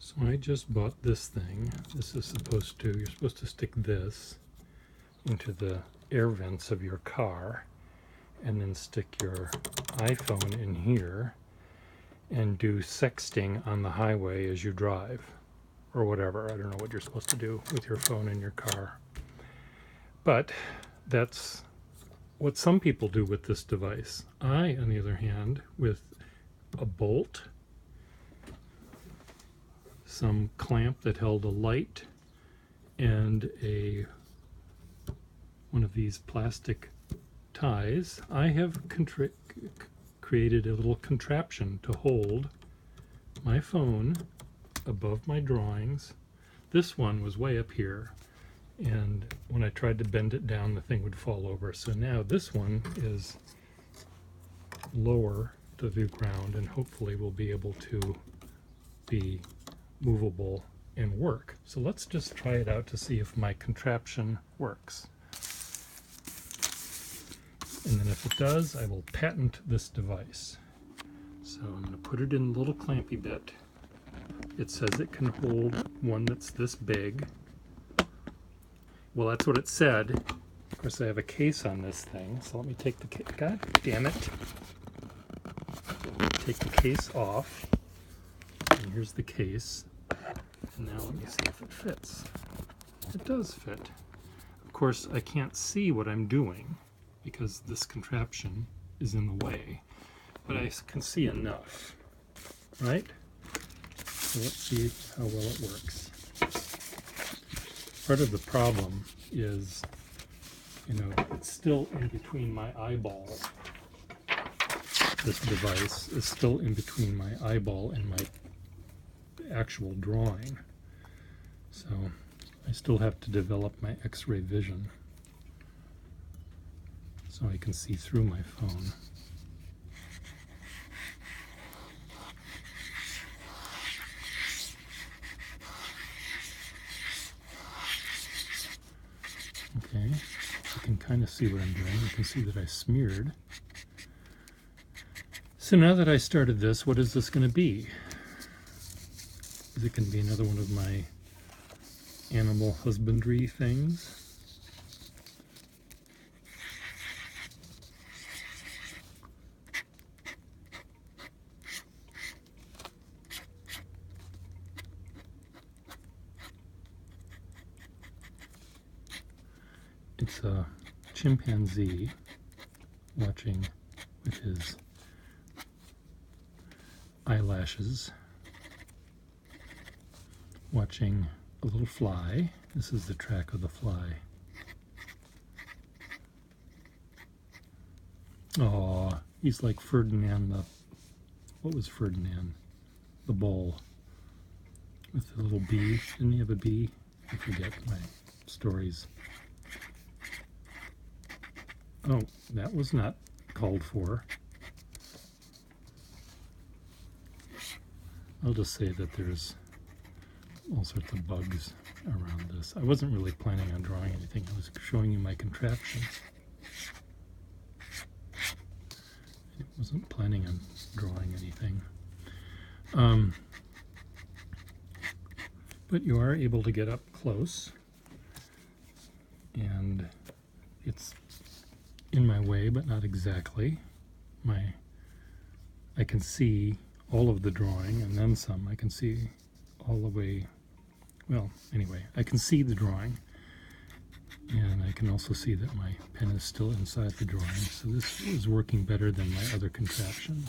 So I just bought this thing. This is supposed to, you're supposed to stick this into the air vents of your car and then stick your iPhone in here and do sexting on the highway as you drive or whatever. I don't know what you're supposed to do with your phone in your car. But that's what some people do with this device. I, on the other hand, with a bolt, some clamp that held a light, and one of these plastic ties, I have created a little contraption to hold my phone above my drawings. This one was way up here, and when I tried to bend it down, the thing would fall over. So now this one is lower to the ground and hopefully will be able to be movable and work. So let's just try it out to see if my contraption works. And then if it does, I will patent this device. So I'm going to put it in a little clampy bit. It says it can hold one that's this big. Well, that's what it said. Of course, I have a case on this thing, so let me take the case. God damn it. Take the case off. And here's the case. And now let me see if it fits. It does fit. Of course, I can't see what I'm doing because this contraption is in the way, but I can see enough, right? So let's see how well it works. Part of the problem is, it's still in between my eyeball. This device is still in between my eyeball and my actual drawing. So I still have to develop my X-ray vision so I can see through my phone. Okay, you can kind of see what I'm doing. You can see that I smeared. So now that I started this, what is this going to be? Is it going to be another one of my animal husbandry things? It's a chimpanzee watching with his eyelashes, watching a little fly. This is the track of the fly. Oh, he's like Ferdinand what was Ferdinand? The bull with the little bee. Didn't he have a bee? I forget my stories. Oh, that was not called for. I'll just say that there's all sorts of bugs around this. I wasn't really planning on drawing anything. I was showing you my contraption. I wasn't planning on drawing anything. But you are able to get up close, and it's in my way, but not exactly. I can see all of the drawing and then some. I can see all the way, well, anyway, I can see the drawing, and I can also see that my pen is still inside the drawing, so this is working better than my other contraption.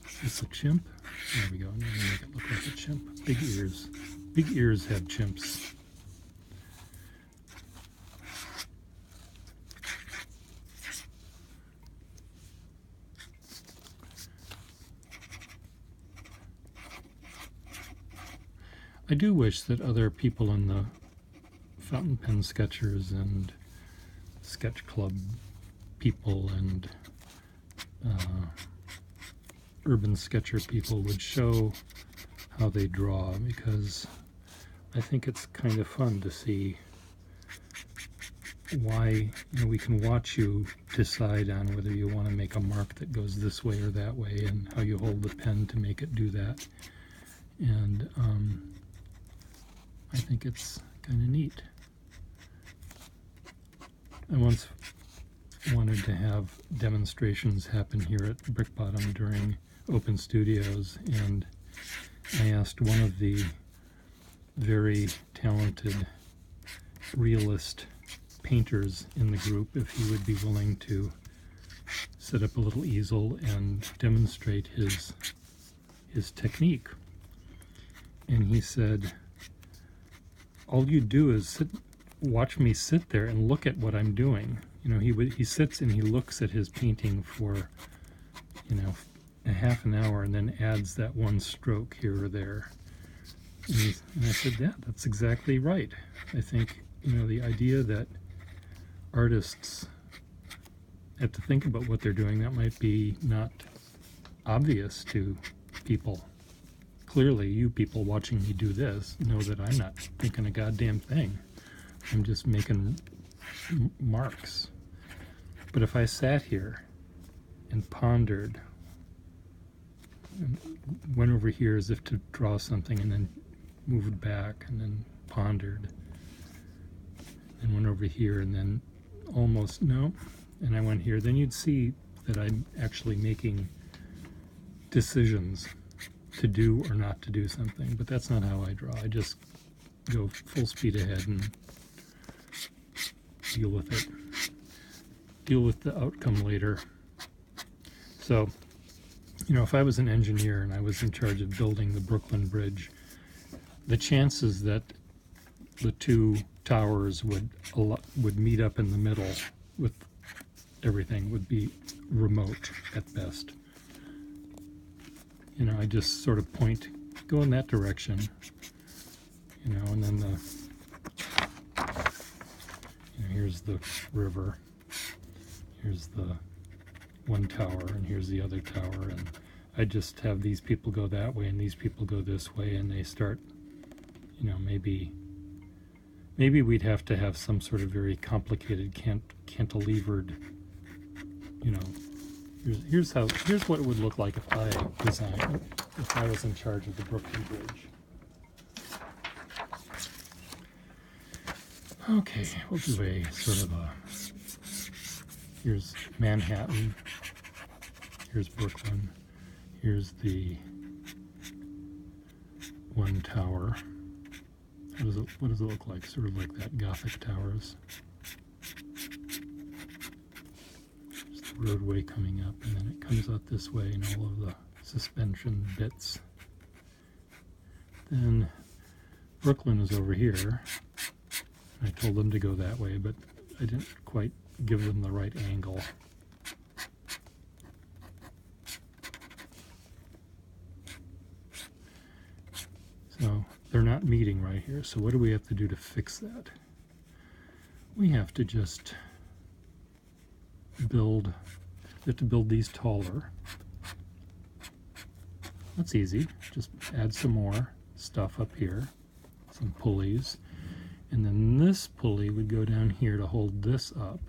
Is this a chimp? There we go. Now I'm going to make it look like a chimp. Big ears. Big ears have chimps. I do wish that other people in the fountain pen sketchers and sketch club people and urban sketcher people would show how they draw, because I think it's kind of fun to see why we can watch you decide on whether you want to make a mark that goes this way or that way, and how you hold the pen to make it do that. And I think it's kind of neat. I once wanted to have demonstrations happen here at Brick Bottom during Open Studios, and I asked one of the very talented realist painters in the group if he would be willing to set up a little easel and demonstrate his technique. And he said, all you do is watch me sit there and look at what I'm doing. You know, he sits and he looks at his painting for, you know, a half an hour and then adds that one stroke here or there. And I said, yeah, that's exactly right. I think, you know, the idea that artists have to think about what they're doing, that might be not obvious to people. Clearly, you people watching me do this know that I'm not thinking a goddamn thing. I'm just making marks. But if I sat here and pondered, and went over here as if to draw something and then moved back and then pondered, and went over here and then almost, no, and I went here, then you'd see that I'm actually making decisions to do or not to do something. But that's not how I draw. I just go full speed ahead and deal with it. Deal with the outcome later. So, you know, if I was an engineer and I was in charge of building the Brooklyn Bridge, the chances that the two towers would meet up in the middle with everything would be remote at best. You know, I just sort of point, go in that direction, you know, and then here's the river, here's the one tower, and here's the other tower, and I just have these people go that way and these people go this way, and they start, you know, maybe we'd have to have some sort of very complicated cantilevered, you know, here's what it would look like if I was in charge of the Brooklyn Bridge. Okay, we'll do a sort of here's Manhattan, here's Brooklyn, here's the one tower. What does it look like? Sort of like that Gothic towers. There's the roadway coming up, and then it comes out this way, and all of the suspension bits. Then Brooklyn is over here. I told them to go that way, but I didn't quite give them the right angle. So they're not meeting right here. So what do we have to do to fix that? We have to just build these taller. That's easy. Just add some more stuff up here, some pulleys. And then this pulley would go down here to hold this up.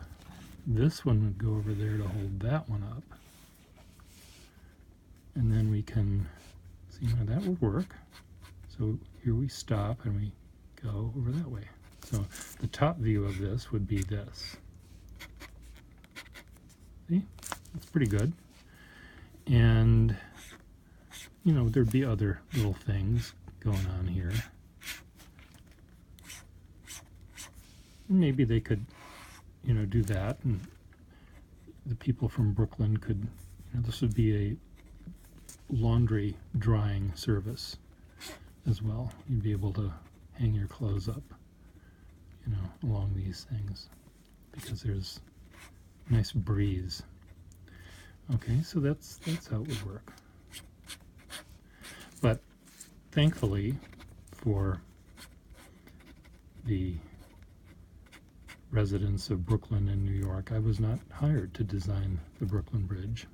This one would go over there to hold that one up. And then we can see how that would work. So here we stop and we go over that way. So the top view of this would be this. See? That's pretty good. And, you know, there'd be other little things going on here. Maybe they could, you know, do that, and the people from Brooklyn could, you know, this would be a laundry drying service as well. You'd be able to hang your clothes up, you know, along these things, because there's a nice breeze. Okay, so that's how it would work. But thankfully for the residents of Brooklyn and New York, I was not hired to design the Brooklyn Bridge.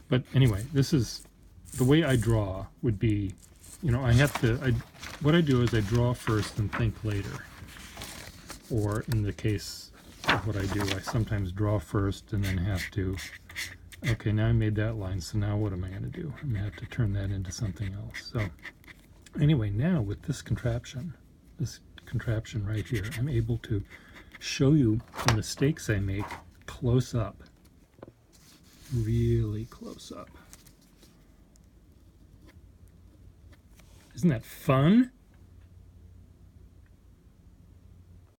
But anyway, this is the way I draw would be, you know, what I do is I draw first and think later. Or in the case of what I do, I sometimes draw first and then have to Okay, now I made that line, so now what am I going to do? I'm going to have to turn that into something else. So anyway, now with this contraption right here, I'm able to show you the mistakes I make close up, really close up. Isn't that fun?